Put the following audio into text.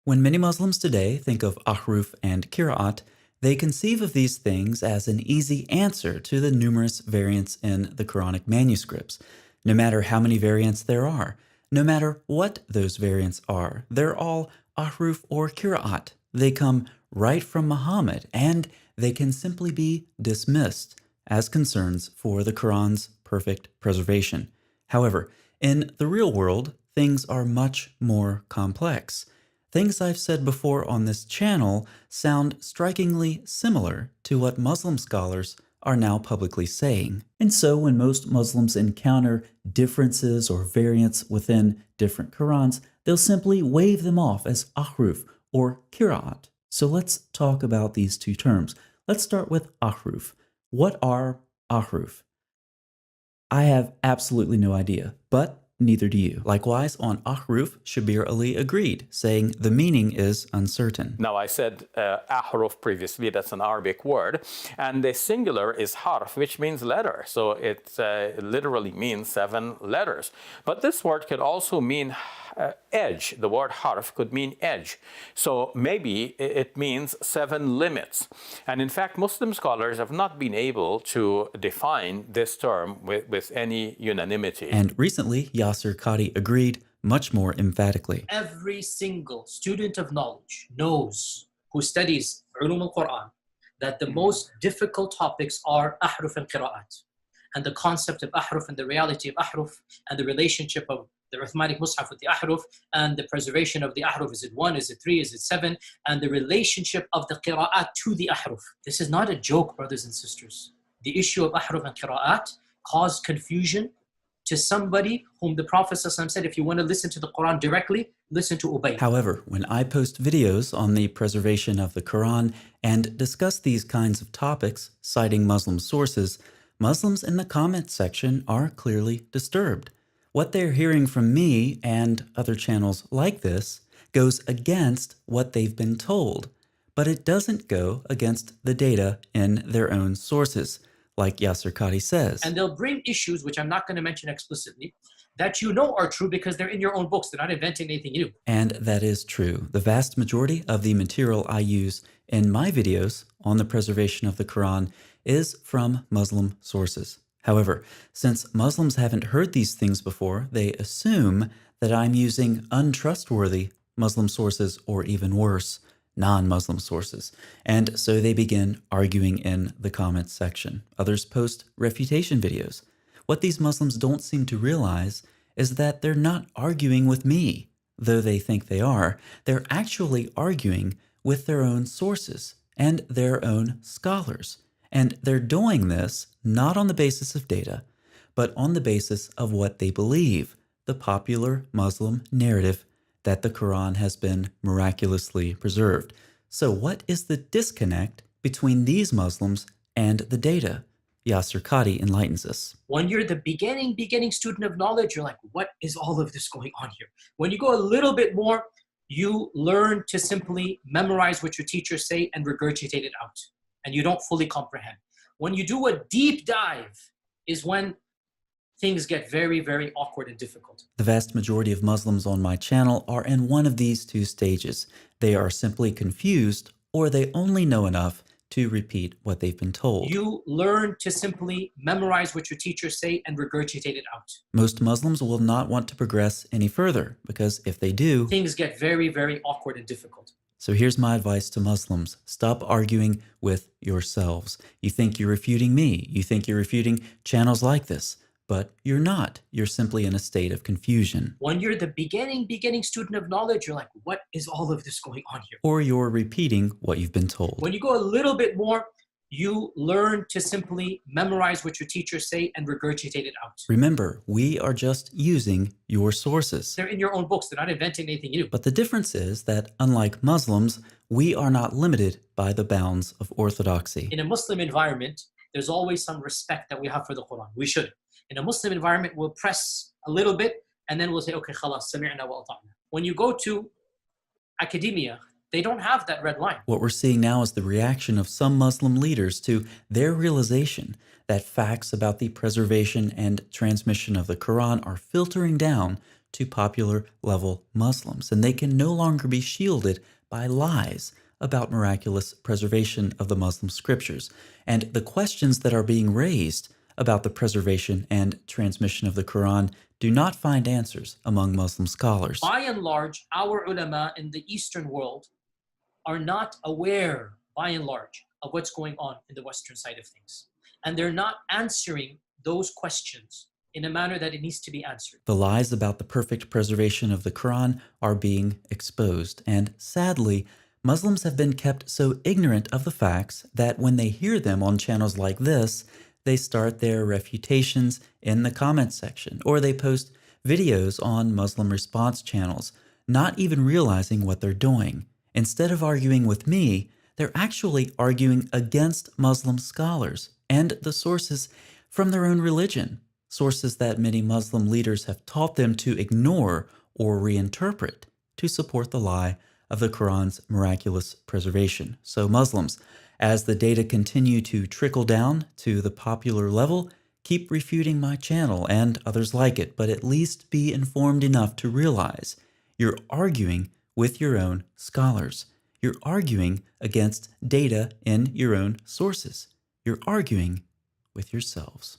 When many Muslims today think of ahruf and qira'at, they conceive of these things as an easy answer to the numerous variants in the Quranic manuscripts. No matter how many variants there are, no matter what those variants are, they're all ahruf or qira'at. They come right from Muhammad, and they can simply be dismissed as concerns for the Quran's perfect preservation. However, in the real world, things are much more complex. Things I've said before on this channel sound strikingly similar to what Muslim scholars are now publicly saying. And so when most Muslims encounter differences or variants within different Qurans, they'll simply wave them off as ahruf or qira'at. So let's talk about these two terms. Let's start with ahruf. What are ahruf? I have absolutely no idea, but neither do you. Likewise, on ahruf, Shabir Ali agreed, saying the meaning is uncertain. Now, I said ahruf previously, that's an Arabic word, and the singular is harf, which means letter. So it literally means 7 letters. But this word could also mean edge. The word harf could mean edge. So maybe it means 7 limits. And in fact, Muslim scholars have not been able to define this term with any unanimity. And recently, Yasser Qadhi agreed much more emphatically. Every single student of knowledge knows, who studies Ulum al-Quran, that the most difficult topics are ahruf and qira'at. And the concept of ahruf and the reality of ahruf and the relationship of the Uthmanic Mus'haf with the ahruf and the preservation of the ahruf. Is it 1? Is it 3? Is it 7? And the relationship of the qira'at to the ahruf. This is not a joke, brothers and sisters. The issue of ahruf and qira'at caused confusion to somebody whom the Prophet ﷺ said, if you want to listen to the Quran directly, listen to Ubay. However, when I post videos on the preservation of the Quran and discuss these kinds of topics, citing Muslim sources, Muslims in the comment section are clearly disturbed. What they're hearing from me and other channels like this goes against what they've been told, but it doesn't go against the data in their own sources, like Yasser Qadhi says. And they'll bring issues, which I'm not going to mention explicitly, that you know are true because they're in your own books. They're not inventing anything new. And that is true. The vast majority of the material I use in my videos on the preservation of the Quran is from Muslim sources. However, since Muslims haven't heard these things before, they assume that I'm using untrustworthy Muslim sources, or even worse, non-Muslim sources. And so they begin arguing in the comments section. Others post refutation videos. What these Muslims don't seem to realize is that they're not arguing with me, though they think they are. They're actually arguing with their own sources and their own scholars. And they're doing this not on the basis of data, but on the basis of what they believe, the popular Muslim narrative that the Quran has been miraculously preserved. So what is the disconnect between these Muslims and the data? Yasser Qadhi enlightens us. When you're the beginning student of knowledge, you're like, what is all of this going on here? When you go a little bit more, you learn to simply memorize what your teachers say and regurgitate it out. And you don't fully comprehend. When you do a deep dive is when things get very, very awkward and difficult. The vast majority of Muslims on my channel are in one of these two stages. They are simply confused, or they only know enough to repeat what they've been told. You learn to simply memorize what your teachers say and regurgitate it out. Most Muslims will not want to progress any further, because if they do, things get very, very awkward and difficult. So here's my advice to Muslims. Stop arguing with yourselves. You think you're refuting me. You think you're refuting channels like this. But you're not. You're simply in a state of confusion. When you're the beginning student of knowledge, you're like, what is all of this going on here? Or you're repeating what you've been told. When you go a little bit more, you learn to simply memorize what your teachers say and regurgitate it out. Remember, we are just using your sources. They're in your own books. They're not inventing anything new. But the difference is that, unlike Muslims, we are not limited by the bounds of orthodoxy. In a Muslim environment, there's always some respect that we have for the Quran. We should. In a Muslim environment, we'll press a little bit and then we'll say, okay, khalas, sami'na wa ata'na. When you go to academia, they don't have that red line. What we're seeing now is the reaction of some Muslim leaders to their realization that facts about the preservation and transmission of the Quran are filtering down to popular level Muslims, and they can no longer be shielded by lies about miraculous preservation of the Muslim scriptures. And the questions that are being raised about the preservation and transmission of the Quran do not find answers among Muslim scholars. By and large, our ulama in the Eastern world are not aware, by and large, of what's going on in the Western side of things. And they're not answering those questions in a manner that it needs to be answered. The lies about the perfect preservation of the Quran are being exposed, and sadly, Muslims have been kept so ignorant of the facts that when they hear them on channels like this, they start their refutations in the comment section, or they post videos on Muslim response channels, not even realizing what they're doing. Instead of arguing with me, they're actually arguing against Muslim scholars and the sources from their own religion, sources that many Muslim leaders have taught them to ignore or reinterpret to support the lie of the Quran's miraculous preservation. So Muslims, as the data continue to trickle down to the popular level, keep refuting my channel and others like it, but at least be informed enough to realize you're arguing with your own scholars. You're arguing against data in your own sources. You're arguing with yourselves.